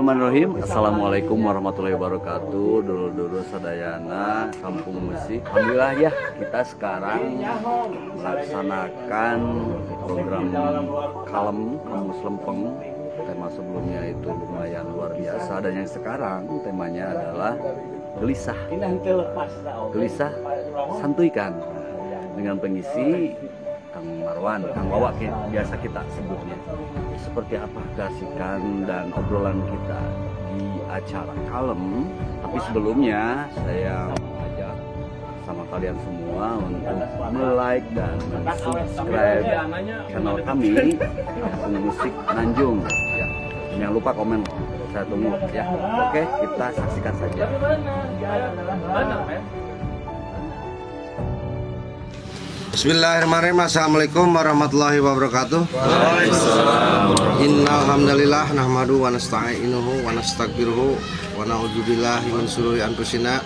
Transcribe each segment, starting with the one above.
Bismillahirrahmanirrahim. Assalamualaikum warahmatullahi wabarakatuh. Dulu sadayana kampung musik. Alhamdulillah ya, kita sekarang melaksanakan program kalem kamus lempeng. Tema sebelumnya itu lumayan luar biasa, dan yang sekarang temanya adalah gelisah. Gelisah santuikan dengan pengisi Kang Marwan, Kang Wawa biasa kita sebutnya. Seperti apa keasikan dan obrolan kita di acara kalem. Tapi sebelumnya saya mengajak sama kalian semua untuk like dan subscribe channel kami Kampung Musik Nanjung ya. Jangan lupa komen, saya tunggu ya. Oke, kita saksikan saja. Bismillahirrahmanirrahim. Assalamualaikum warahmatullahi wabarakatuh. Innal hamdalillah nahmadu wa nasta'inuhu wa nastaghfiruhu wa na'udzu billahi min syururi anfusina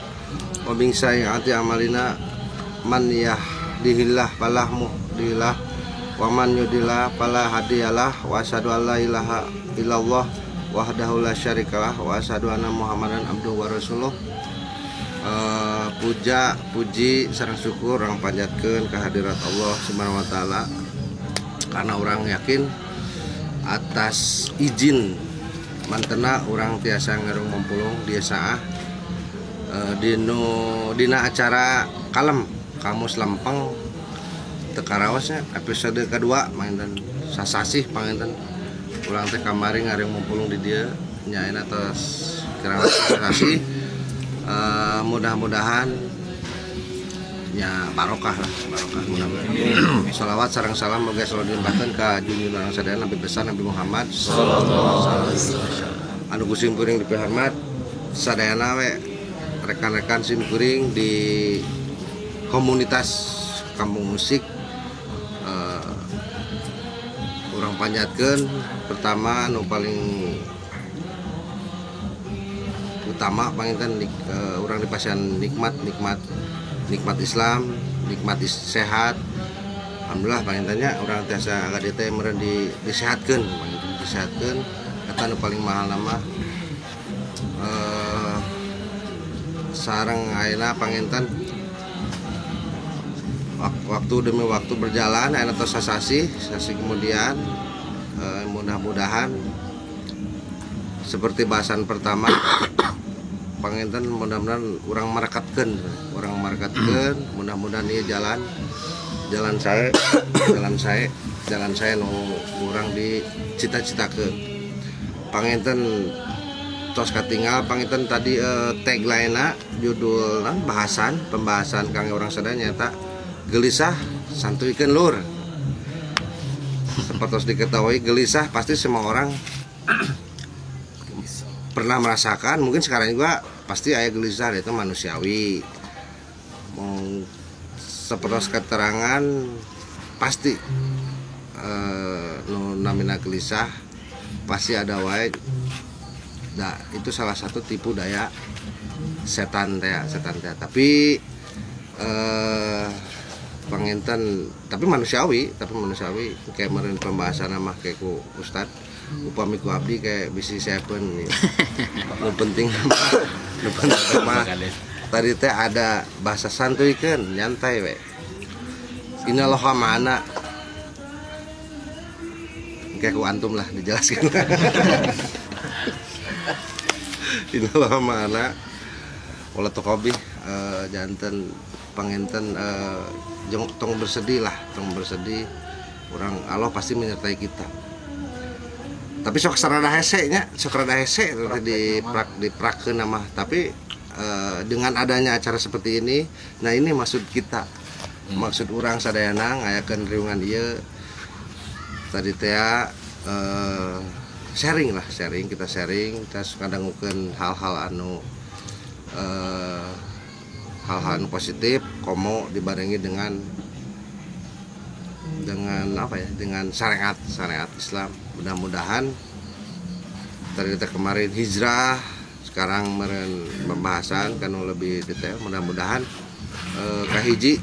wa min sayyiati a'malina. Man yahdihillahu fala mudhillalah wa man yudhlil fala hadiyalah. Wa asyhadu an la ilaha illallah wahdahu la syarikalah wa asyhadu anna Muhammadan abduhu wa rasuluh. Puja, puji, sareng syukur orang panjatkeun kehadirat Allah Subhanahu wa taala, karena orang yakin atas izin mantena orang tiasa ngarung mempulung di saah dina acara kalem kamus lempeng tekarawasnya episode kedua manten sasasih panginten urang teh kamari ngarung mempulung di dieu nyain atas kerawas sasasih. Mudah-mudahan ya barokah lah, barokah mudah-mudahan. Shalawat sareng salam moga selalu dilimpahkeun ka junjungan sadaya Nabi besar Nabi Muhammad sallallahu alaihi wasallam. Anu kuring kuring dipihormat sadayana we rekan-rekan sim kuring di komunitas kampung musik. Urang panjatkeun pertama anu paling utama panginten orang di pasien nikmat Islam, nikmat sehat. Alhamdulillah pangintennya orang tiasa agak teh meureun disehatkeun, disehatkeun eta nu paling mahal nama. Sareng ayeuna panginten waktu demi waktu berjalan ayeuna tos sasi kemudian mudah-mudahan seperti bahasan pertama panginten mudah-mudahan orang merekatkeun mudah-mudahan ieu jalan saya nu urang dicita-citakeun. Panginten tos katinggal panginten tadi tagline-na judul pembahasan kang urang sadaya nyata gelisah santuikeun lur. Seperti diketahui gelisah pasti semua orang pernah merasakan, mungkin sekarang juga pasti aya gelisah, itu manusiawi. Seperti keterangan pasti namina gelisah pasti ada wae. Nah, itu salah satu tipu daya setan teh. Tapi panginten tapi manusiawi kayak meureun pembahasan mah kayak ku Ustad upami ku abdi kayak bisi seven nih. Nu penting mah tadi teh ada bahasa santuikeun nyantai we. Inallah mana kayak ku antum lah dijelaskan. Inallah mana wala tokobi janten panginten tong bersedih orang Allah pasti menyertai kita. Tapi sok sarada hese diprakeun nama. Tapi dengan adanya acara seperti ini, nah ini maksud kita. Maksud orang sadayana ngayakeun riungan ieu tadi teh sharing kita ngadangukeun hal-hal anu positif komo dibarengi dengan apa ya, dengan syariat Islam. Mudah-mudahan tadi kita kemarin hijrah, sekarang meren pembahasan kan lebih detail. Mudah-mudahan kahiji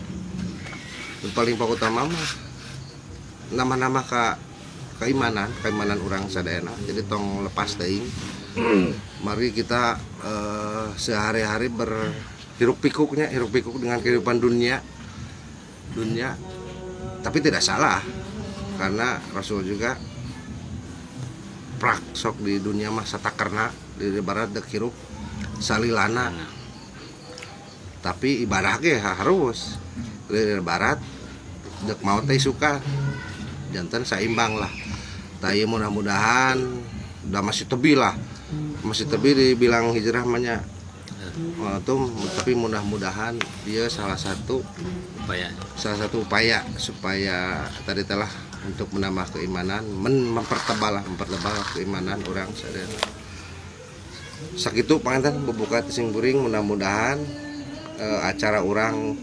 paling pokok utama mah nama-nama keimanan orang sadayana. Jadi tong lepas teuing Mari kita sehari-hari berhiruk pikuk dengan kehidupan dunia, tapi tidak salah karena Rasul juga prak sok di dunia mah satakerna di barat dek hirup salilana, tapi ibadah ge harus di barat dek mau teh suka jantan saimbang lah. Tapi mudah-mudahan udah masih tebi dibilang hijrah mahnya tuh, tapi mudah-mudahan dia salah satu upaya supaya tadi telah untuk menambah keimanan, mempertebal keimanan orang sadayana. Sakitu panganten bebuka tising buring, mudah-mudahan acara orang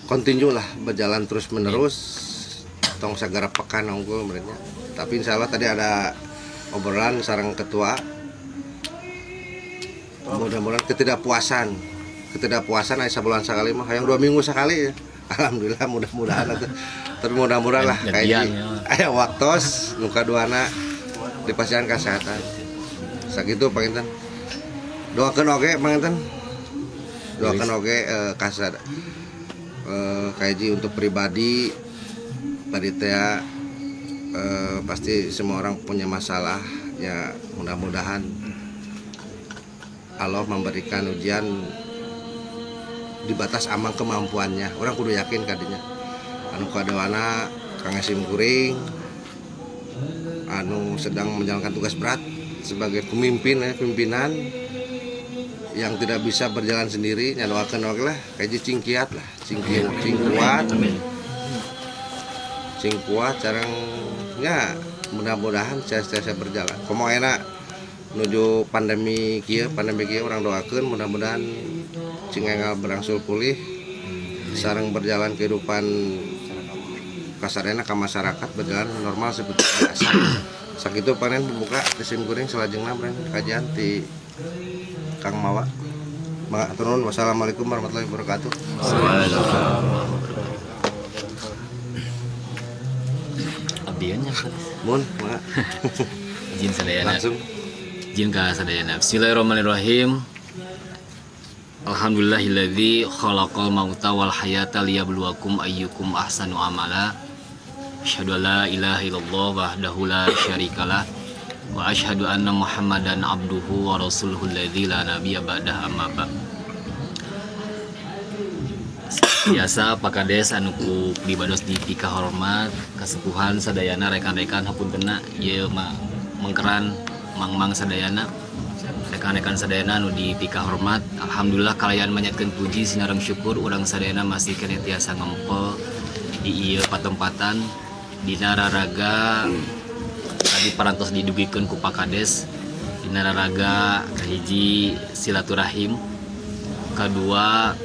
kontinu lah berjalan terus menerus. Tong sagara pekan unggul mereka. Tapi insya Allah tadi ada obrolan sareng ketua. Mudah-mudahan ketidakpuasan aya sabulan sekali mah, hayang 2 minggu sekali ya. Alhamdulillah mudah-mudahan atuh. Tapi mudah-mudahan lah kayak aya waktos nu kaduana dipasihan kesehatan. Sakitu panginten. Doakeun oge panginten. Doakeun oge kasada. Kaji untuk pribadi panitia pasti semua orang punya masalah ya, mudah-mudahan Allah memberikan ujian di batas aman kemampuannya. Orang kudu yakin kadinya anu kadewana Kang Hasim Kuring anu sedang menjalankan tugas berat sebagai pimpinan yang tidak bisa berjalan sendiri, nyadoakeun oge lah kaji cing kuat carang ya, mudah-mudahan saya berjalan. Komo enak menuju pandemi kieu orang doakeun mudah-mudahan cing enggal berangsur pulih sareng berjalan kehidupan kasarena ka masyarakat berjalan normal seperti biasa. Sakitu panen buka Hasim Kuring salajengna panen kajian ti Kang Mawa. Matur nuwun. Wassalamualaikum warahmatullahi wabarakatuh. Mun, izin sadayana. Langsung. Izin ka sadayana. Bismillahirrahmanirrahim. Alhamdulillahilladzi khalaqal mauta wal hayata liyabluwakum ayyukum ahsanu amala. Asyhadu an la ilaha illallah wahdahu la syarikalah wa asyhadu anna Muhammadan abduhu wa rasuluhul ladzi la nabiyya ba'dah, amma ba'. Biasa Pak Kades anu ku dibados di pika hormat kasepuhan sadayana rekan-rekan hapuntenna ieu mengkeran mang-mang sadayana rekan-rekan sadayana anu di pika hormat. Alhamdulillah kalayan manyatkeun puji sinareng syukur urang sadayana masih kene tiasa ngempel di ieu patempatan dina raraga tadi parantos didugikeun ku Pak Kades dina raraga kahiji silaturahim, kedua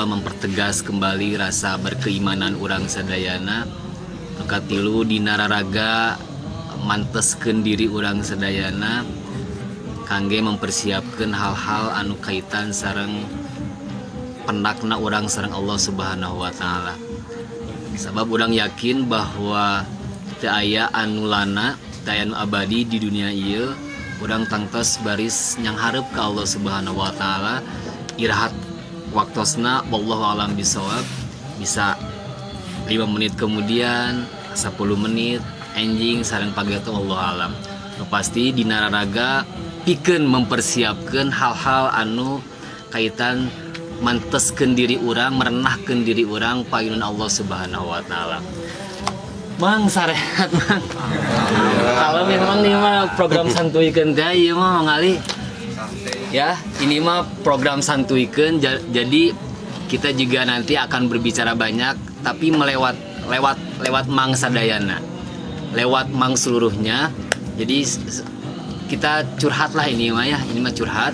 mempertegas kembali rasa berkeimanan urang sadayana, katilu dina raraga manteskeun diri urang sadayana kangge mempersiapkeun hal-hal anu kaitan sareng pendakna urang sareng Allah Subhanahu wa taala. Sabab urang yakin bahwa teu aya anu lana, teu aya anu abadi di dunia ieu. Urang tangtos baris nyangharep ka Allah Subhanahu wa taala. Irahat waktosna wallahu alam bisawab, bisa 5 menit kemudian 10 menit enjing sareng pageto Allah alam. Pasti dina raraga pikeun mempersiapkeun hal-hal anu kaitan manteskeun diri urang, merenahkeun diri urang payunan Allah Subhanahu wa taala. Mang sarehat mang. Kalau memang ini mah program santuikeun teh ieu mah ngali. Ya, ini mah program santuikeun, jadi kita juga nanti akan berbicara banyak tapi lewat mang sadayana. Lewat mang seluruhnya. Jadi kita curhat lah ini mah ya, ini mah curhat.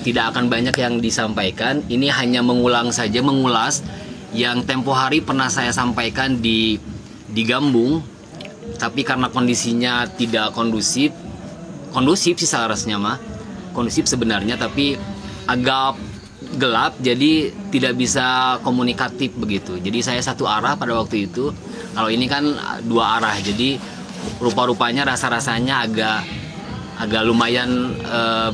Tidak akan banyak yang disampaikan. Ini hanya mengulang saja, mengulas yang tempo hari pernah saya sampaikan di Gambung, tapi karena kondisinya tidak kondusif sih seharusnya mah. Kondusif sebenarnya tapi agak gelap jadi tidak bisa komunikatif begitu. Jadi saya satu arah pada waktu itu. Kalau ini kan 2 arah. Jadi rupa-rupanya rasa-rasanya agak lumayan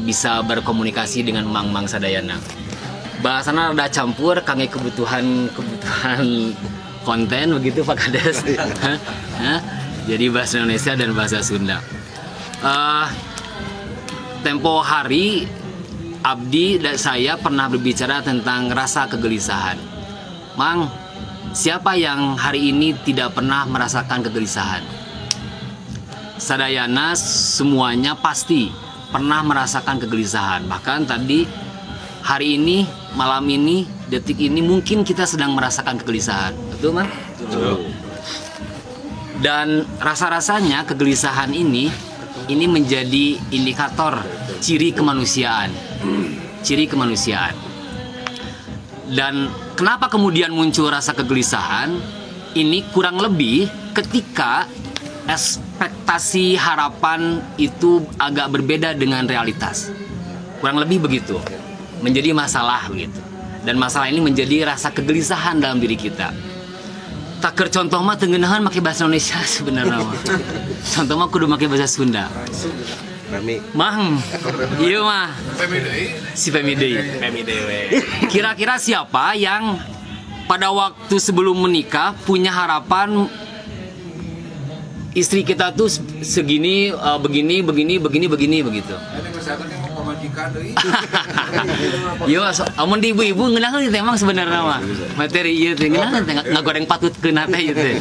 bisa berkomunikasi dengan mang-mang sadayana. Bahasana ada campur kangge kebutuhan konten begitu Pak Kades. Jadi bahasa Indonesia dan bahasa Sunda. Tempo hari Abdi dan saya pernah berbicara tentang rasa kegelisahan. Mang, siapa yang hari ini tidak pernah merasakan kegelisahan? Sadayana semuanya pasti pernah merasakan kegelisahan. Bahkan tadi, hari ini, malam ini, detik ini mungkin kita sedang merasakan kegelisahan. Betul, Mang? Betul. Dan rasa-rasanya kegelisahan ini menjadi indikator ciri kemanusiaan. Ciri kemanusiaan. Dan kenapa kemudian muncul rasa kegelisahan? Ini kurang lebih ketika ekspektasi harapan itu agak berbeda dengan realitas. Kurang lebih begitu. Menjadi masalah begitu. Dan masalah ini menjadi rasa kegelisahan dalam diri kita. Taker contoh mah tengenahan pakai bahasa Indonesia sebenarnya mah. Contoh mah kudu pakai bahasa Sunda. Mang, iya mah. Si Pemidei. Kira-kira siapa yang pada waktu sebelum menikah punya harapan istri kita tuh segini, begini begitu. Yo, amun di ibu-ibu ngeunang teh emang sebenarnya mah materi ieu teh ngeunang teh ngagoreng patutkeun teh ieu teh.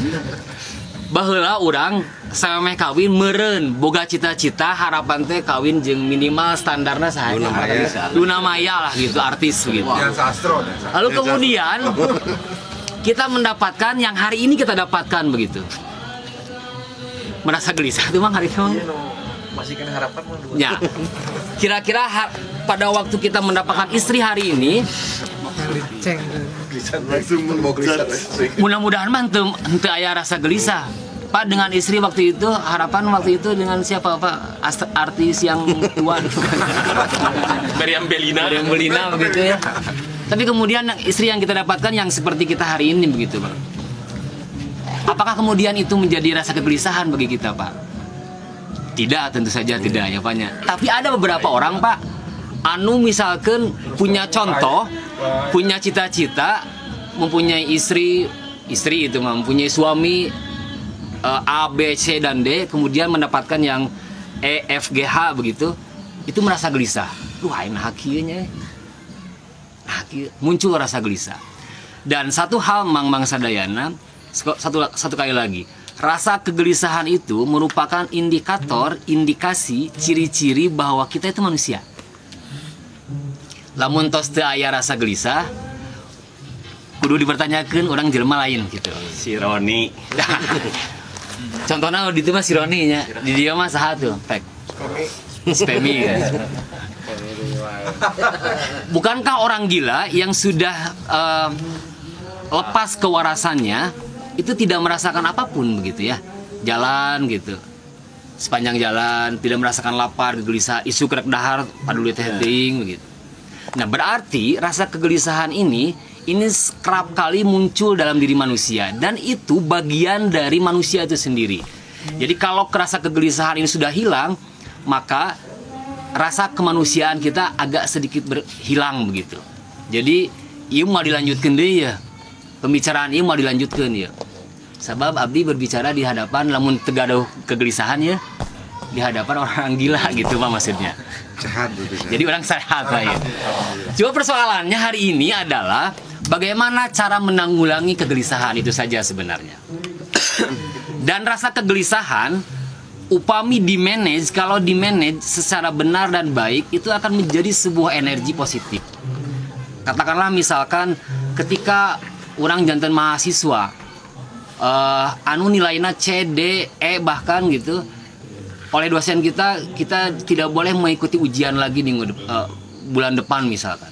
Baheula urang sameh kawin meureun boga cita-cita harapan teh kawin jeung minimal standarna saha? Luna Maya lah gitu, artis gitu. Lalu kemudian kita mendapatkan yang hari ini kita dapatkan begitu. Merasa gelisah tuh Mang hari itu. Masih kan harapan ya. Kira-kira pada waktu kita mendapatkan istri hari ini mudah-mudahan mah henteu aya rasa gelisah. Pak dengan istri waktu itu, harapan waktu itu dengan siapa Pak? Artis yang tua. Meriam Belina begitu ya. Tapi kemudian istri yang kita dapatkan yang seperti kita hari ini begitu Pak. Apakah kemudian itu menjadi rasa kegelisahan bagi kita Pak? Tidak, tentu saja tidak ya Pak. Tapi ada beberapa orang Pak, anu misalkan punya contoh, punya cita-cita, mempunyai istri itu mempunyai suami A, B, C, dan D, kemudian mendapatkan yang E, F, G, H begitu, itu merasa gelisah. Wah, ini hakinya. Muncul rasa gelisah. Dan satu hal Mang Sadayana, satu kali lagi, rasa kegelisahan itu merupakan indikasi, ciri-ciri bahwa kita itu manusia. Lamun tos teu aya rasa gelisah, kudu dipertanyakan orang jelema lain gitu. Si Roni. Contohnya di itu mah si Roni nya, di dia mah saha tuh? Si Pemi ya. Bukankah orang gila yang sudah lepas kewarasannya itu tidak merasakan apapun begitu ya, jalan gitu sepanjang jalan tidak merasakan lapar, gelisah, isu kerek dahar paduli teh teuing begitu. Nah berarti rasa kegelisahan ini kerap kali muncul dalam diri manusia dan itu bagian dari manusia itu sendiri. Jadi kalau rasa kegelisahan ini sudah hilang, maka rasa kemanusiaan kita agak sedikit hilang begitu. Jadi ieu mau dilanjutkan deh ya. Pembicaraan ini mau dilanjutkan ya. Sebab Abdi berbicara di hadapan lamun tegaduh kegelisahan ya, di hadapan orang gila gitu Pak maksudnya. Sehat gitu. Jadi orang sehat Pak ya. Cuma persoalannya hari ini adalah bagaimana cara menanggulangi kegelisahan itu saja sebenarnya. Dan rasa kegelisahan upami di-manage, kalau di-manage secara benar dan baik itu akan menjadi sebuah energi positif. Katakanlah misalkan ketika orang jantan mahasiswa anu nilainya C, D, E bahkan gitu oleh dosen kita tidak boleh mengikuti ujian lagi di bulan depan misalkan.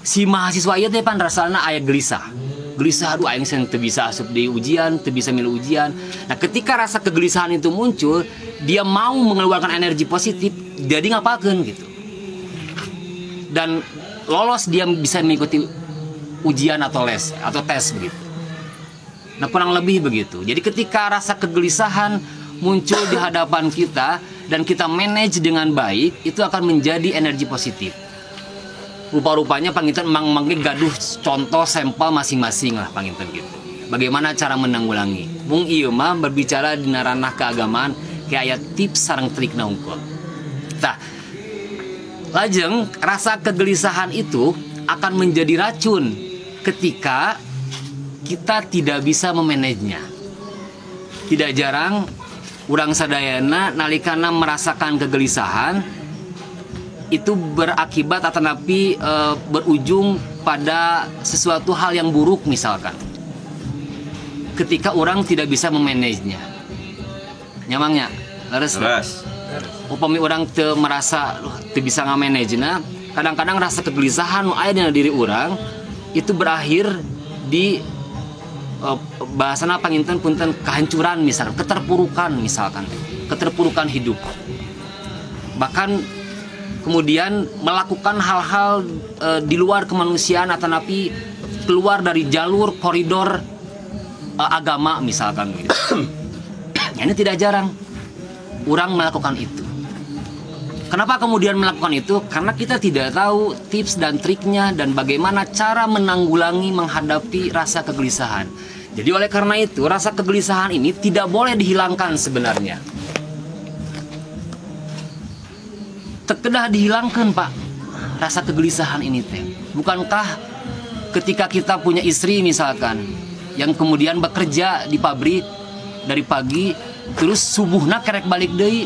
Si mahasiswa ieu teh pan rasana aya gelisah, aduh aing teu bisa asup di ujian, teu bisa milu ujian. Nah, ketika rasa kegelisahan itu muncul, dia mau mengeluarkan energi positif, jadi ngapakeun gitu. Dan lolos dia bisa mengikuti ujian atau les atau tes begitu. Nah kurang lebih begitu. Jadi ketika rasa kegelisahan muncul di hadapan kita dan kita manage dengan baik, itu akan menjadi energi positif. Rupa-rupanya panginten emang-emangnya gaduh contoh sampel masing-masing lah panginten gitu. Bagaimana cara menanggulangi? Mung ieu mah berbicara di ranah keagamaan kayak ayat tips sareng trik naungkul. Tah, lajeng rasa kegelisahan itu akan menjadi racun ketika kita tidak bisa memanajenya. Tidak jarang urang sadayana nalikana merasakan kegelisahan itu berakibat atau berujung pada sesuatu hal yang buruk misalkan. Ketika orang tidak bisa memanajenya. Nyamangnya, leres. Upami orang merasa bisa ngamanajena, kadang-kadang rasa kegelisahan nu aya dina diri orang itu berakhir di bahasana panginten punten kehancuran misalkan, keterpurukan hidup. Bahkan kemudian melakukan hal-hal di luar kemanusiaan atau keluar dari jalur koridor agama misalkan gitu. Ini tidak jarang orang melakukan itu. Kenapa kemudian melakukan itu? Karena kita tidak tahu tips dan triknya dan bagaimana cara menanggulangi menghadapi rasa kegelisahan. Jadi oleh karena itu rasa kegelisahan ini tidak boleh dihilangkan sebenarnya. Terkedah dihilangkan Pak rasa kegelisahan ini teh. Bukankah ketika kita punya istri misalkan yang kemudian bekerja di pabrik dari pagi terus subuhna kerek balik deui.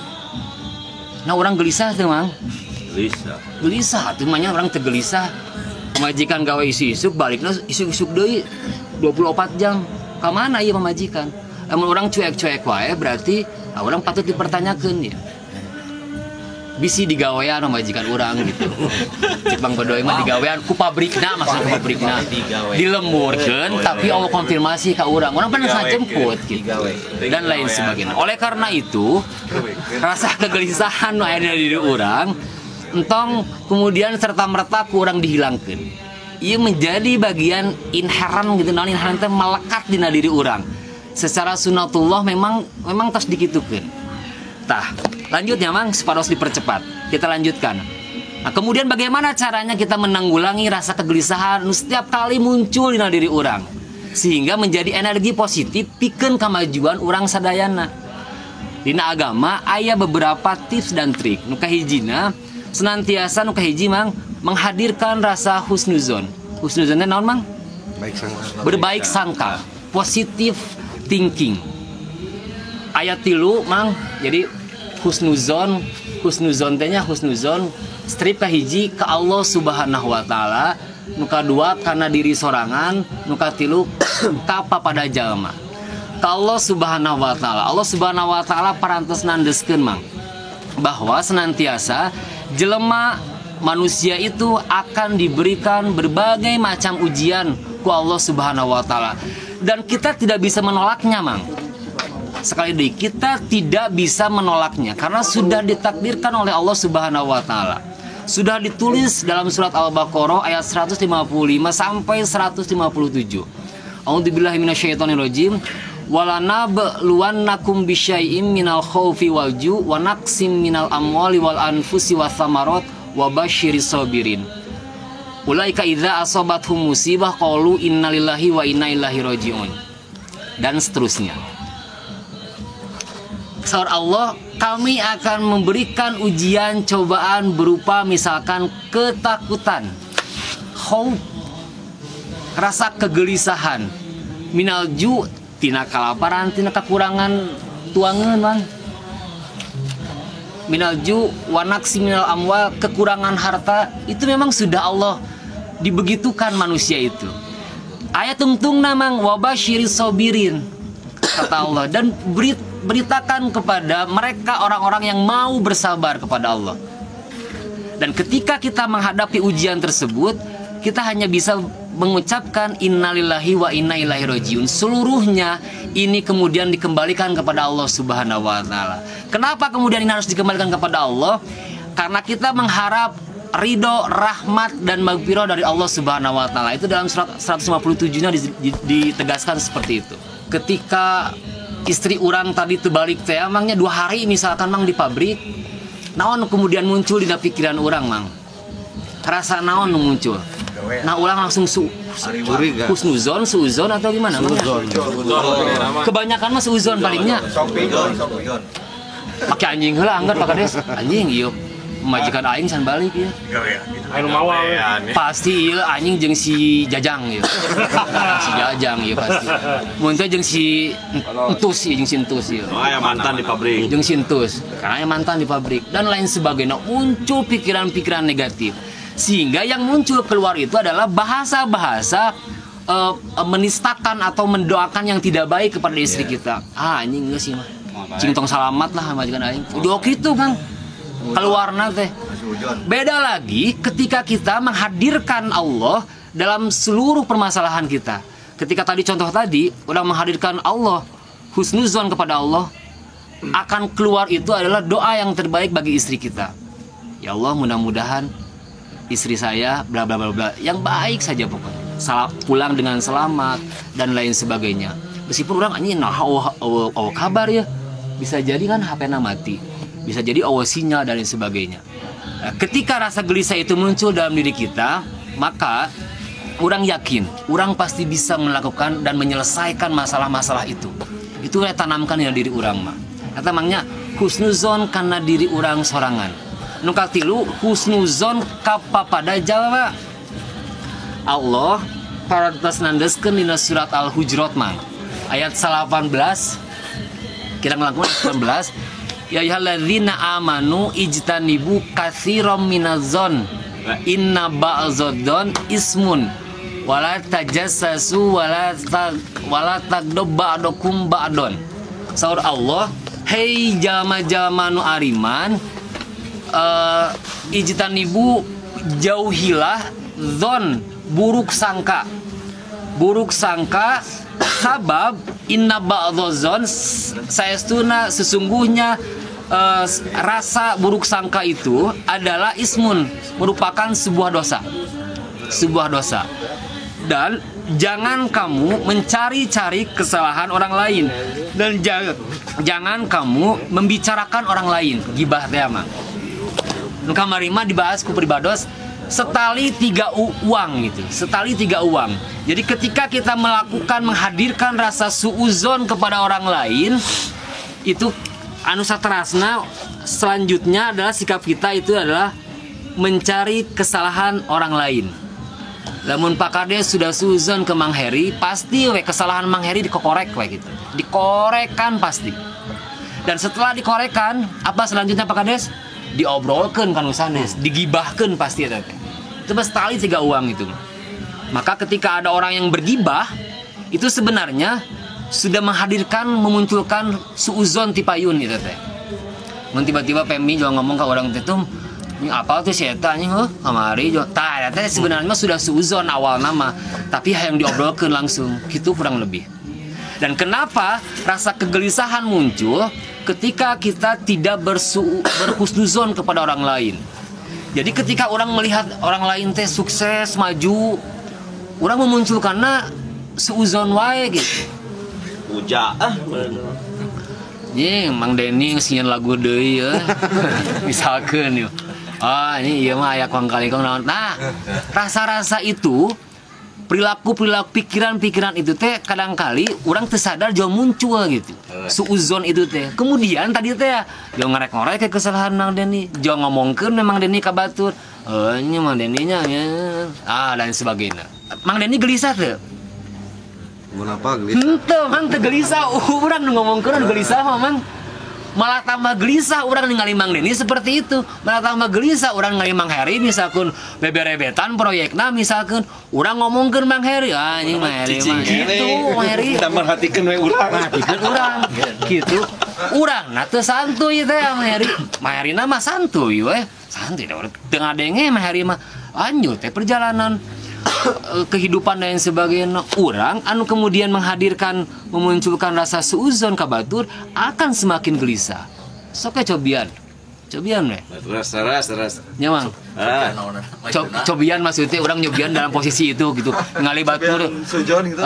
Nah orang gelisah tuh mang. Gelisah tuh namanya orang tergelisah. Pemajikan gawe isu-isuk baliknya isu-isuk deui 24 jam. Ka mana ieu pemajikan? Lamun orang cuek-cuek wae berarti orang patut dipertanyakeun ya. Bisi digawean pemajikan orang gitu. Cek Bang Bedoy mah digawean ku pabrikna, maksud pabrikna dilemurkeun tapi Allah konfirmasi ka urang. Urang pernah sajemput gitu. Dan lain sebagainya. Oleh karena itu, rasa kegelisahan nu aya di diri urang entong kemudian serta merta ku urang dihilangkeun. Ieu menjadi bagian inheran gitu, naon inheran teh melekat dina diri urang. Secara sunatullah memang tos dikitukeun. Tah, lanjutnya mang separos dipercepat. Kita lanjutkan. Nah, kemudian bagaimana caranya kita menanggulangi rasa kegelisahan setiap kali muncul di diri orang sehingga menjadi energi positif pikeun kamajuan urang sadayana. Dina agama aya beberapa tips dan trik. Nu kahijina senantiasa nu kahiji mang menghadirkan rasa husnuzon. Husnuzon teh naon mang? Berbaik sangka, positive thinking. Ayat 3 mang, jadi husnuzon tehnya husnuzon strip kahiji ka Allah Subhanahu wa taala, nu kadua kana diri sorangan, nu katilu ka pada jalma. Ka Allah Subhanahu wa taala. Allah Subhanahu wa taala parantos nandeskeun mang bahwa senantiasa jelema manusia itu akan diberikan berbagai macam ujian ku Allah Subhanahu wa taala dan kita tidak bisa menolaknya mang. Sekali lagi kita tidak bisa menolaknya karena sudah ditakdirkan oleh Allah Subhanahu wa taala. Sudah ditulis dalam surat Al-Baqarah ayat 155 sampai 157. A'udzubillahi minasyaitonirrajim. Walanabluwannakum bisyai'im minal khaufi wal ju' wa naqsim minal amwali wal anfusi wath thamarat wa basyiris sabirin. Ulaika idza asabathum musibah qalu innalillahi wa inna ilaihi raji'un. Dan seterusnya. Saur Allah, kami akan memberikan ujian cobaan berupa misalkan ketakutan, khauf, rasa kegelisahan, minal ju' tina kalaparan, tina kekurangan tuangan man. Minal ju' wa naqsi minal amwal, kekurangan harta, itu memang sudah Allah dibegitukan manusia itu. Ayat tungtung namang wa basyiris sabirin, kata Allah, dan beritakan kepada mereka orang-orang yang mau bersabar kepada Allah. Dan ketika kita menghadapi ujian tersebut, kita hanya bisa mengucapkan innalillahi wa inna ilaihi rajiun. Seluruhnya ini kemudian dikembalikan kepada Allah Subhanahu wa taala. Kenapa kemudian ini harus dikembalikan kepada Allah? Karena kita mengharap ridho, rahmat dan maghfirah dari Allah Subhanahu wa taala. Itu dalam surat 157-nya ditegaskan seperti itu. Ketika istri orang tadi terbalik teh emangnya 2 hari misalkan mang di pabrik naon kemudian muncul di pikiran orang mang rasa naon muncul nah orang langsung Curiga. husnuzon suuzon atau gimana kebanyakan mah suuzon palingnya pakai anjing heula anggar Pak Kades anjing ieu majikan aing san balik ieu Anu mawa pasti ieu anjing jeung si Jajang ieu si Jajang ieu pasti mun teh jeung si Entus ieu jeung si Entus ieu aya mantan di pabrik. jeung si Entus karena yang mantan di pabrik dan lain sebagainya muncul pikiran-pikiran negatif sehingga yang muncul keluar itu adalah bahasa-bahasa menistakan atau mendoakan yang tidak baik kepada istri kita anjing geus sih mah cing tong salamat lah majikan aing udah gitu Kang keluarna teh beda lagi ketika kita menghadirkan Allah dalam seluruh permasalahan kita ketika tadi contoh tadi udah menghadirkan Allah husnuzon kepada Allah akan keluar itu adalah doa yang terbaik bagi istri kita ya Allah mudah-mudahan istri saya bla bla bla bla yang baik saja pokoknya pulang dengan selamat dan lain sebagainya meskipun orang anjing nah kabar ya bisa jadi kan HP-na mati bisa jadi sinyal dan lain sebagainya. Nah, ketika rasa gelisah itu muncul dalam diri kita, maka orang yakin, orang pasti bisa melakukan dan menyelesaikan masalah-masalah itu. Itu saya tanamkan dalam diri orang mah. Kata mangnya husnuzon karena diri orang sorangan. Nu katilu husnuzon kapapada jalma. Allah parantos nandeskeun dina surat Al-Hujurat mah. Ayat 18 kita ngelakukan 18 ya ayyuhalladzina amanu ijtanibu katsiran minaz-zon inna ba'dzadzon ismun wala tajassasu wala tagdob ba'dukum ba'don saur Allah hei jalma-jalma nu ariman ijtanibu jauhilah zon buruk sangka sabab inna ba'dzadzon saestuna sesungguhnya rasa buruk sangka itu adalah ismun merupakan sebuah dosa dan jangan kamu mencari-cari kesalahan orang lain dan jangan kamu membicarakan orang lain gibah teh mah nu kamari mah dibahas ku pribados setali 3 uang gitu setali 3 uang jadi ketika kita menghadirkan rasa suuzon kepada orang lain itu anu saterasna selanjutnya adalah sikap kita itu adalah mencari kesalahan orang lain lamun Pak Kades sudah suuzon ke Mang Heri pasti kesalahan Mang Heri dikokorek gitu dikorekan pasti dan setelah dikorekan apa selanjutnya Pak Kades diobrolkan kan usanes digibahkan pasti itu setali 3 uang itu maka ketika ada orang yang bergibah itu sebenarnya sudah memunculkan suuzon tipayun itu teh. Mun tiba-tiba Pemi juga ngomong ke orang teh tuh, "Ini apa tuh si eta anjing heuh kamari jo." Tah teh sebenarnya sudah suuzon awal nama, tapi yang diobrolkeun langsung. Gitu kurang lebih. Dan kenapa rasa kegelisahan muncul ketika kita tidak berhusnuzon kepada orang lain. Jadi ketika orang melihat orang lain teh sukses, maju, orang memunculkanna suuzon wae gitu. Uja Mang Denny ngasieun lagu deui ya. Misalkeun yuk. Ini ieu mah aya kong-kali-kong naon. Nah, rasa-rasa itu perilaku-perilaku pikiran-pikiran itu teh kadang-kali orang tersadar jauh muncul gitu. Suuzon itu teh. Kemudian tadi teh jauh ngorek-ngorek ke kesalahan Mang Denny. Jauh ngomongkeun memang Denny ka batur. Ini Mang Denny-nya ya. Dan sebagainya. Mang Denny gelisah teh. Kenapa gelisah? Henteu, Mang teu gelisah. Urang nu ngomongkeun gelisah mah, Mang. Malah tambah gelisah urang ningali Mang Denny seperti itu. Malah tambah gelisah urang ningali Mang Heri misalkan beberebetan proyekna misalkan urang ngomongkeun Mang Heri. Anjing Mang Heri mah gitu, Mang Heri. Kita merhatikeun we urang. Perhatikeun urang. Gitu. Urang na teu santuy teh Mang Heri. Mang Heri mah santuy we. Santuy teu ngadenge Mang Heri mah. Lanjut teh perjalanan kehidupan dan sebagainya orang anu kemudian memunculkan rasa suuzon ka batur akan semakin gelisah. Soke cobian Cobian we. Teras. Nya Mang. Cobian maksudnya orang nyobian dalam posisi itu gitu. Ngali batur. Sujon gitu.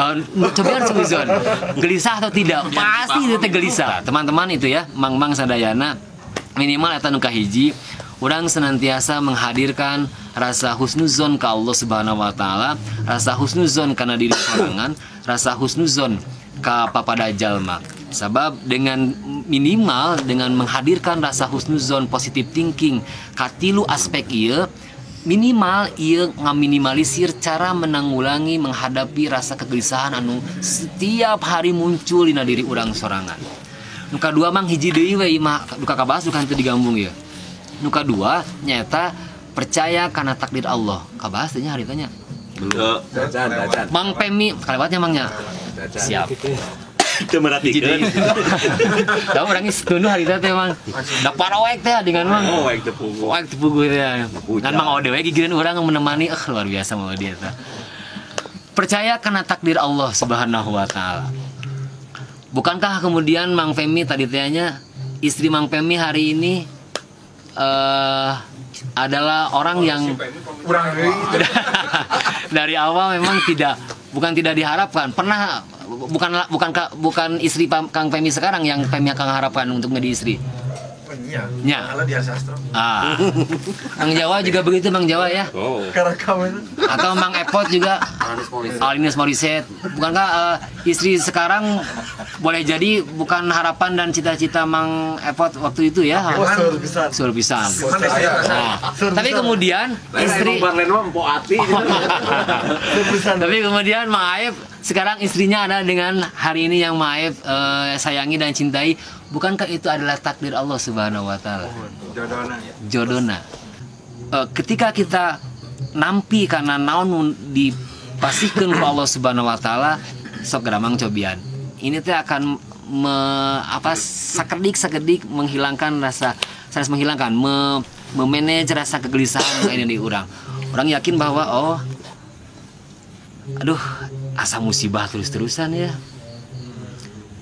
Cobian sujon. Gelisah atau tidak? Pasti itu teh gelisah. Teman-teman itu ya, mang-mang sadayana minimal eta nu kahiji, urang senantiasa menghadirkan rasa husnuzon ke Allah Subhanahu wa taala, rasa husnuzon kana diri sorangan, rasa husnuzon ka papada jalma. Sabab dengan minimal dengan menghadirkan rasa husnuzon, positive thinking katilu aspek ieu, minimal ieu ngaminimalisir cara menanggulangi menghadapi rasa kegelisahan anu setiap hari muncul dina diri urang sorangan. Nu kadua mang hiji deui we mah duka kabahas duka teu digambung ieu. Nu kadua nyata percaya kana takdir Allah. Kabahas teh nya hari tanya. Dacan. Mang Pemi kalewatnya mangnya. Siap. Itu merhatikan. Tahu orang geus tunduh hari teh mang. Da paroek teh dengan mang. Oh, waik tepugu. Waik tepugu teh. Ngan mang ode we gigireun urang menemani luar biasa mah dia teh. Percaya kana takdir Allah Subhanahu wa taala. Bukankah kemudian Mang Femi tadi tehnya istri Mang Femi hari ini adalah orang yang dari awal memang bukan tidak diharapkan. Pernah bukan istri Kang Femi sekarang yang Femi akan harapkan untuk menjadi istri. Nya. Kalau dia sastra. Mang Jawa juga begitu Mang Jawa ya. Oh. Karakam itu. Atau Mang Epot juga. Alanis Morissette. Bukankah istri sekarang boleh jadi bukan harapan dan cita-cita Mang Epot waktu itu ya? Sur pisan. Tapi kemudian istri Tapi kemudian Mang Aep sekarang istrinya ada dengan hari ini yang Mang Aep sayangi dan cintai. Bukankah itu adalah takdir Allah Subhanahu wa taala? Jodona. Ketika kita nampi karena naon dipasihkeun ku Allah Subhanahu wa taala, sok geramang cobian. Ini teh akan sakedik menghilangkan memanage rasa kegelisahan ini di urang. Orang yakin bahwa asa musibah terus-terusan ya.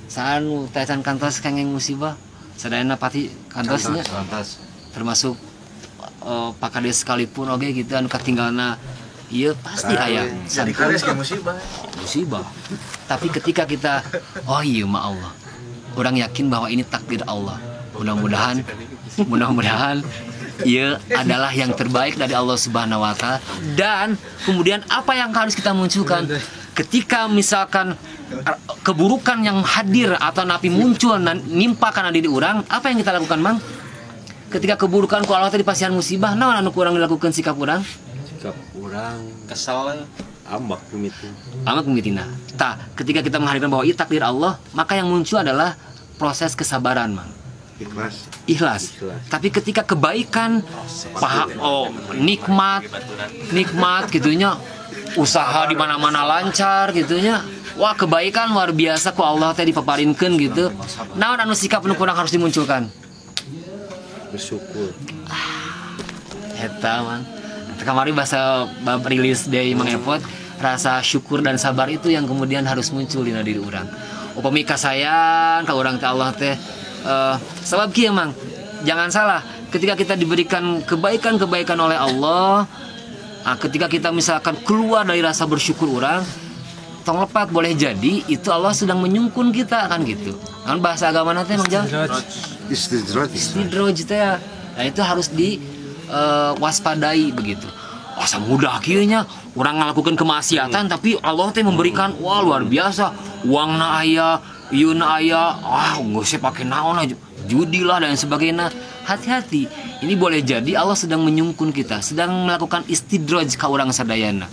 Saan tacan kantos kengeng musibah sadayana pati kantosnya termasuk pakades sekalipun oge gitu anu katinggalna ieu pasti aya jadi kades ke musibah. Tapi ketika kita iya ma Allah, orang yakin bahwa ini takdir Allah. Mudah-mudahan ia adalah yang terbaik dari Allah Subhanahu wa taala. Dan kemudian apa yang harus kita munculkan ketika misalkan keburukan yang hadir atau napi muncul dan nimpa kana diri orang, apa yang kita lakukan Mang? Ketika keburukan ku Allah tadi pasihan musibah, naon anu kurang dilakukan sikap orang? Sikap orang kesal ambak kumitina. Ketika kita menghadirkan bahwa itu takdir Allah, maka yang muncul adalah proses kesabaran Mang. Ikhlas. Tapi ketika kebaikan nikmat gitunya, usaha di mana-mana lancar gitunya. Wah, kebaikan luar biasa ku Allah teh dipaparinkeun gitu. Naon anu sikap nu kurang harus dimunculkan? Bersyukur. Eta Mang. Kemarin bahasa rilis dari Mang Epot, rasa syukur dan sabar itu yang kemudian harus muncul di diri orang. Upami kasayang ka urang teh Allah teh sabab kieu Mang. Jangan salah, ketika kita diberikan kebaikan-kebaikan oleh Allah, ketika kita misalkan keluar dari rasa bersyukur orang, tong lepat boleh jadi itu Allah sedang menyungkun kita kan gitu. Kan bahasa agama nanti Mang Jal. Istidraj teh. Nah itu harus waspadai begitu. Asa mudah kieu nya urang ngalakukeun kemaksiatan tapi Allah teh memberikan luar biasa. Uangna aya, ieuna aya, geus pake naon aja. Judi lah dan sebagainya. Hati-hati. Ini boleh jadi Allah sedang menyungkun kita, sedang melakukan istidraj ka urang sadayana.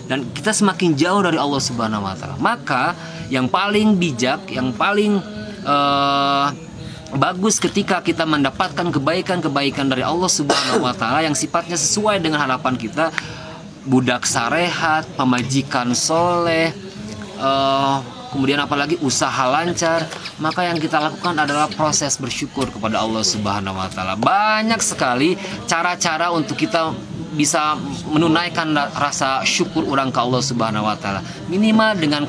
Dan kita semakin jauh dari Allah Subhanahu wa taala. Maka yang paling bijak, yang paling bagus ketika kita mendapatkan kebaikan-kebaikan dari Allah Subhanahu wa taala yang sifatnya sesuai dengan harapan kita, budak sarehat, pemajikan soleh, kemudian apalagi usaha lancar, maka yang kita lakukan adalah proses bersyukur kepada Allah Subhanahu wa taala. Banyak sekali cara-cara untuk kita bisa menunaikan rasa syukur orang ke Allah Subhanahu wa taala. Minimal dengan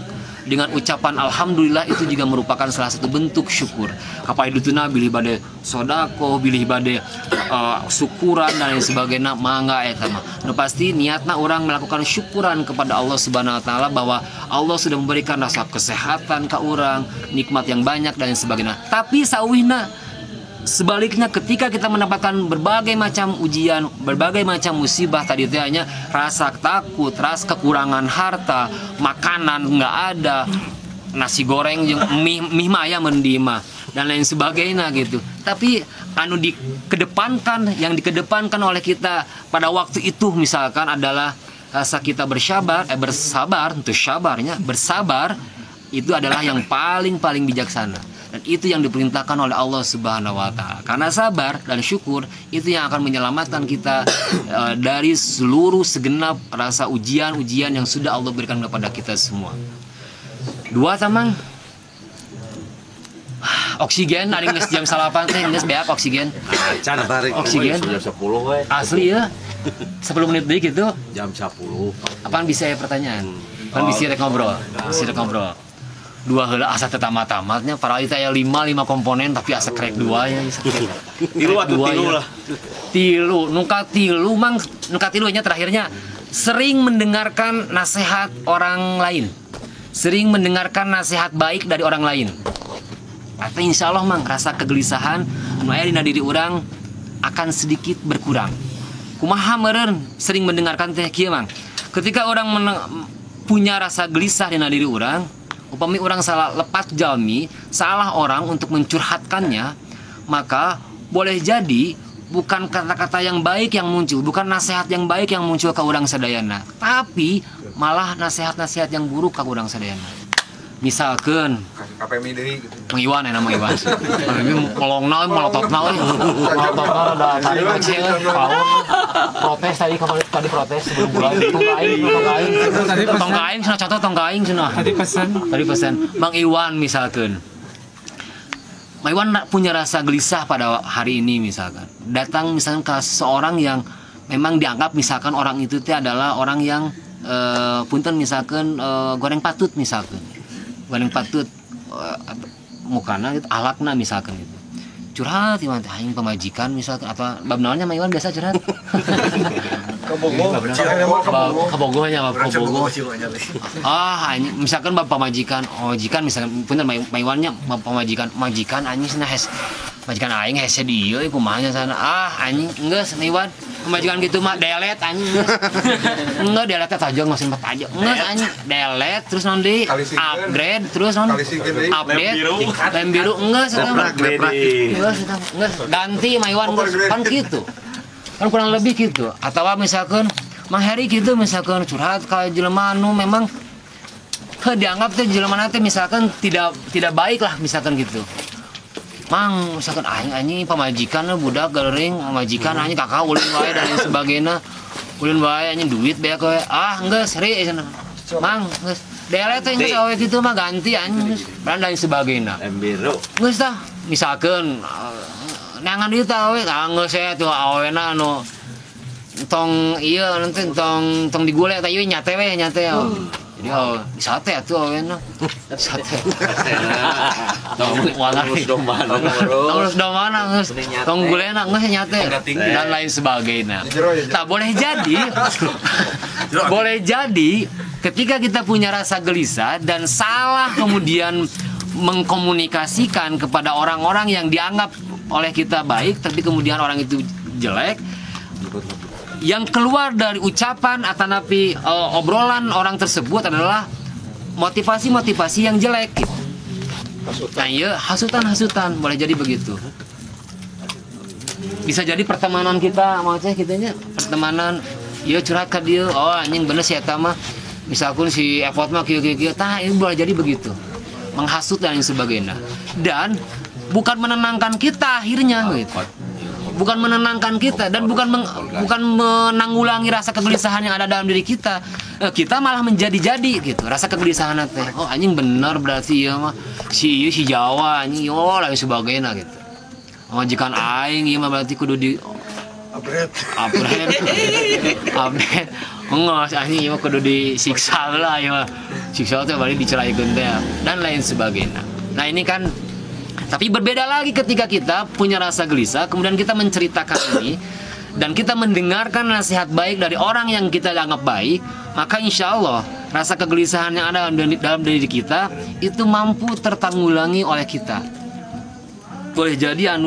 dengan ucapan alhamdulillah itu juga merupakan salah satu bentuk syukur. Kapaidutuna bilih bade sodako, bilih bade syukuran dan lain sebagainya, mangga eta mah. Nu pasti niatna orang melakukan syukuran kepada Allah Subhanahu wa taala bahwa Allah sudah memberikan rasa kesehatan ke orang, nikmat yang banyak dan lain sebagainya. Tapi sauwihna sebaliknya, ketika kita mendapatkan berbagai macam ujian, berbagai macam musibah tadi itu hanya rasa takut, rasa kekurangan harta, makanan nggak ada, nasi goreng mie mah aya mendima dan lain sebagainya gitu. Tapi anu dikedepankan, yang dikedepankan oleh kita pada waktu itu misalkan adalah rasa kita bersabar, bersabar itu adalah yang paling bijaksana. Dan itu yang diperintahkan oleh Allah Subhanahu wa taala. Karena sabar dan syukur itu yang akan menyelamatkan kita dari seluruh segenap rasa ujian-ujian yang sudah Allah berikan kepada kita semua. Dua tamang. Oksigen ada geus jam 8 teh geus beak oksigen. Oksigen. Sudah 10 we. Asli ya. 10 menit deui gitu. Jam 10. Apaan bisa ya pertanyaan? Kan bisa rek ngobrol. Dua heula asa tamat-tamatnya para itu aya 5 komponen tapi asa krek 2 ya. Tilu lah. Tilu nya terakhirnya sering mendengarkan nasihat orang lain. Sering mendengarkan nasihat baik dari orang lain. Atau insya Allah mang rasa kegelisahan anu aya dina diri urang akan sedikit berkurang. Kumaha meureun sering mendengarkan teh kieu mang. Ketika orang punya rasa gelisah dina diri urang, upami orang salah lepas jalmi, salah orang untuk mencurhatkannya, maka boleh jadi bukan kata-kata yang baik yang muncul, bukan nasihat yang baik yang muncul ke orang sadayana, tapi malah nasihat-nasihat yang buruk ke orang sadayana. Misalkan Mang Iwan ya nama Iwan. Ini molongna molototna da tadi Aceh protes tadi protes sebelum mulai tong kain cenah contoh tong kain cenah. Tadi pesan Mang Iwan misalkan. Mang Iwan punya rasa gelisah pada hari ini misalkan. Datang misalkan ke seseorang yang memang dianggap misalkan orang itu adalah orang yang punten misalkan goreng patut misalkan. Goreng patut mukana gitu, alakna misalkan gitu. Curhat iman teh aing pamajikan misalkan atau bab naonnya mah Iwan biasa curhat. Kabogohnya. Anjing misalkan bab pamajikan, jikan misalkan punten Iwannya bab majikan anjing cenah hes majikan aing hese dieu kumaha nya sana. Anjing geus Iwan pamajikan gitu mah delete anjing geus. Enggak delete tajong mesin tajong. Geus anjing delete terus nanti upgrade terus update lem biru geus eta. Geus ganti mah Iwan geus kan gitu. Kan kurang lebih gitu. Atau misalkan Mang Heri gitu misalkan curhat ka jelema anu memang dianggap teh jelema teh misalkan tidak baik lah misalkan gitu. Mang misalkan anjing pamajikan budak galering pamajikan anjing kakak ulin wae dan lain sebagainya. Ulin wae anjing duit beak we. Geus heri cenah. Mang geus delete teh geus awe kitu mah ganti anjing dan lain sebagainya. Biru. Geus tah misalkan nangan ieu tah we geus saya tuh awena anu tong ieu nanti tong digule tah ieu nyate we nyate. Jadi sate atuh awena. Sate. Tong domana geus. Tong gulena geus nyate dan lain sebagainya. Tak boleh jadi ketika kita punya rasa gelisah dan salah kemudian mengkomunikasikan kepada orang-orang yang dianggap oleh kita baik tapi kemudian orang itu jelek, yang keluar dari ucapan atau napi obrolan orang tersebut adalah motivasi yang jelek gitu. Nah iya hasutan boleh jadi begitu. Bisa jadi pertemanan kita maksudnya kitanya pertemanan iya curhat ke dia, anjing bener si eta mah misalkan si Evot mah kieu tah ini boleh jadi begitu, menghasut dan lain sebagainya, dan bukan menenangkan kita akhirnya gitu. Bukan menenangkan kita dan bukan menanggulangi rasa kegelisahan yang ada dalam diri kita. Kita malah menjadi-jadi gitu rasa kegelisahan teh. Anjing bener berarti ya mah si Jawa anjing lain sebagainya gitu. Majikan aing ieu mah berarti kudu di upgrade. Enggak anjing ieu mah kudu disiksa lah ieu mah. siksa teh bari diceraikeun teh dan lain sebagainya. Nah ini kan, tapi berbeda lagi ketika kita punya rasa gelisah, kemudian kita menceritakan ini dan kita mendengarkan nasihat baik dari orang yang kita anggap baik, maka insya Allah rasa kegelisahan yang ada dalam diri kita itu mampu tertanggulangi oleh kita. Boleh jadi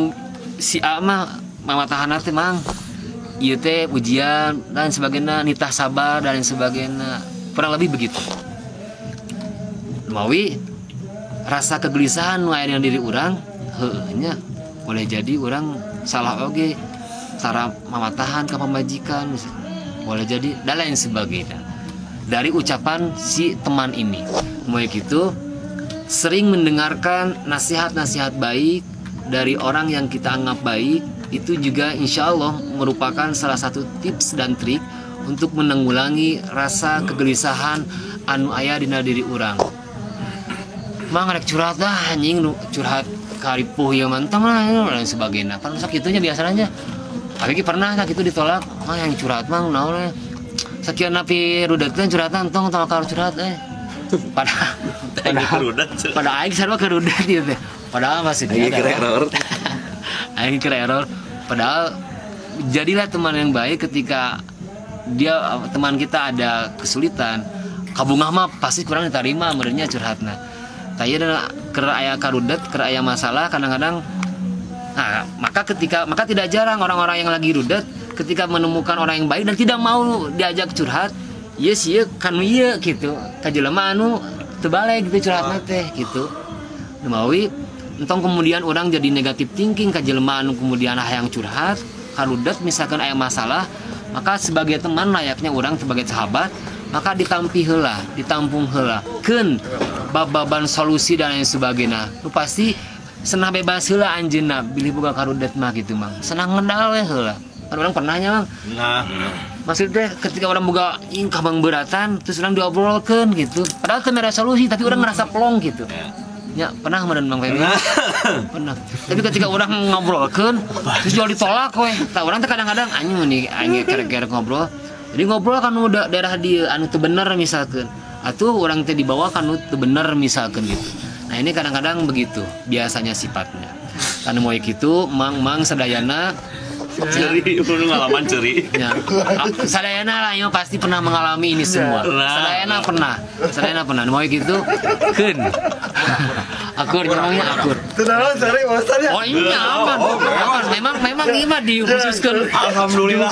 si A mah mamatahan teh mang ieu teh ujian dan sebagainya, nitah sabar dan sebagainya, kurang lebih begitu. Mawi rasa kegelisahan nu aya dina diri urang heunya boleh jadi urang salah oge cara mamatahan ka pamajikan, boleh jadi dan lain sebagainya dari ucapan si teman ini. Mulai gitu sering mendengarkan nasihat-nasihat baik dari orang yang kita anggap baik, itu juga insya Allah merupakan salah satu tips dan trik untuk menanggulangi rasa kegelisahan anu aya dina diri urang. Mang rek curhat dah anjing curhat karipuh ya mantang lah dan sebagainya. Kan sakitunya biasanya. Tapi pernah tak itu ditolak, mang yang curhat mang naon sakieu napi rudet teh curhatan tong ka curhat pada aing sarua ke rudet ieu teh. Padahal masih dia aing kira error. Padahal jadilah teman yang baik ketika teman kita ada kesulitan. Kabungah mah pasti kurang diterima merenya curhatna. Tayana kera aya karudet, kera aya masalah kadang-kadang. Nah, maka tidak jarang orang-orang yang lagi rudet ketika menemukan orang yang baik dan tidak mau diajak curhat, yes ieu kan ieu gitu. Ka jelema anu teu balik gitu curhatna teh gitu. Mawi entong kemudian orang jadi negatif thinking ka jelema anu kemudian hayang curhat, karudet misalkan aya masalah, maka sebagai teman layaknya orang sebagai sahabat, maka ditampi heula, ditampung heula. Keun bababan solusi dan lain sebagainya. Lu pasti senah bebas heula anjeunna bilih boga karudet mah gitu mang. Senah ngedal we heula. Kan orang pernahnya mang. Nah, maksudnya ketika orang boga ingkah beratan terus orang diobrolkeun gitu. Padahal teu mere solusi tapi orang ngerasa plong gitu. Ya, pernah meureun Bang Febri? Pernah. Tapi ketika orang ngobrolkeun terus jual ditolak we. Tah urang teh kadang-kadang anjing nih anjing kerek-kerek ngobrol. Jadi ngobrol kan udah daerah di anu teu bener misalkan. Atuh orang teh dibawa kan teu bener misalkan gitu. Nah, ini kadang-kadang begitu biasanya sifatnya. Karena mau gitu mang sadayana ceri, pengalaman ceri. Ya. Sadayana lah yang pasti pernah mengalami ini semua. Sadayana pernah. Mau gitu keun. Akur namanya akur. Tenang cari maksudnya. Oh iya aman. Memang ima dikhususkan. Alhamdulillah.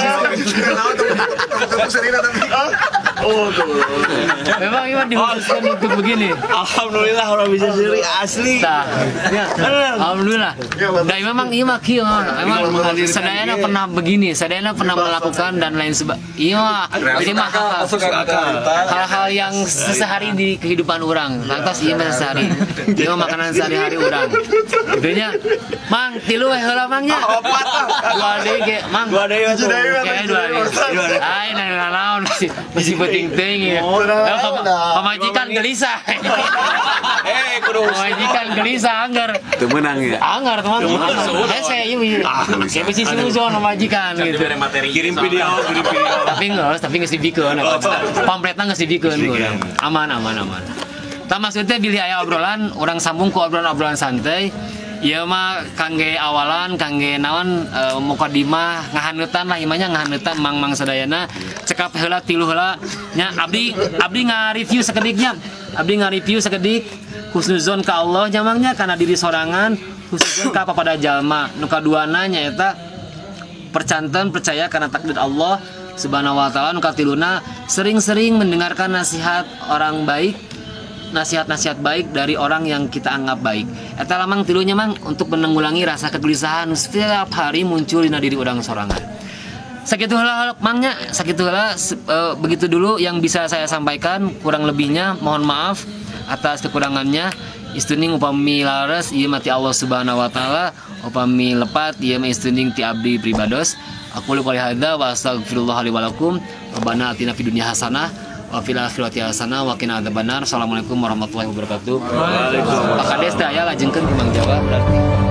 Memang ima dikhususkan untuk begini. Alhamdulillah orang bisa ceri asli. Nah, alhamdulillah. Nah, memang ima kieu memang sadayana pernah begini, sadayana pernah melakukan dan lain sebagainya. Iya, ini mah hal-hal yang sehari di kehidupan orang. Lantas iya mah sehari. Dia makanan sehari-hari orang. Intinya, mang tilu we heula mangnya. Opat Dua deui ge, mang. Dua deui. Ai naon masih penting ya. Pamajikan gelisah. kudu pamajikan gelisah anggar. Teu meunang ya. Anggar teman-teman. Hese ieu. Kayak bisi suzon pamajikan gitu. kirim video. Tapi geus dibikeun pamfletna geus dibikeun aman. Tah maksudnya bilih aya obrolan urang sambung ku obrolan santai. Ieu mah kangge awalan, kangge naon mukadimah ngahaneutan lah imanya ngahaneutan mang sadayana cekap heula tilu heula nya abdi nga-review sakedik husnuzon ka Allah jamangnya kana diri sorangan, husnuzon ka pada jalma. Nu kaduana nyaeta percaya kana takdir Allah Subhanahu wa taala. Nu katiluna sering-sering mendengarkan nasihat orang baik, nasihat-nasihat baik dari orang yang kita anggap baik. Eta lamang tilunya mang untuk menanggulangi rasa kegelisahan setiap hari muncul di diri orang sorangan. Sakitu heula mangnya, sakitu heula begitu dulu yang bisa saya sampaikan, kurang lebihnya mohon maaf atas kekurangannya. Istuning upami laras ieu mati Allah Subhanahu wa taala, upami lepat ieu mah istuning ti abdi pribados. Aku qouli hadza wa astaghfirullah li wa lakum. Rabbana atina fid dunya hasanah wa fil akhirati hasanah wa qina adzabannar. Assalamualaikum warahmatullahi wabarakatuh. Waalaikumsalam. Pak Kades teh aya lajengkeun ku Mang Jawa berarti.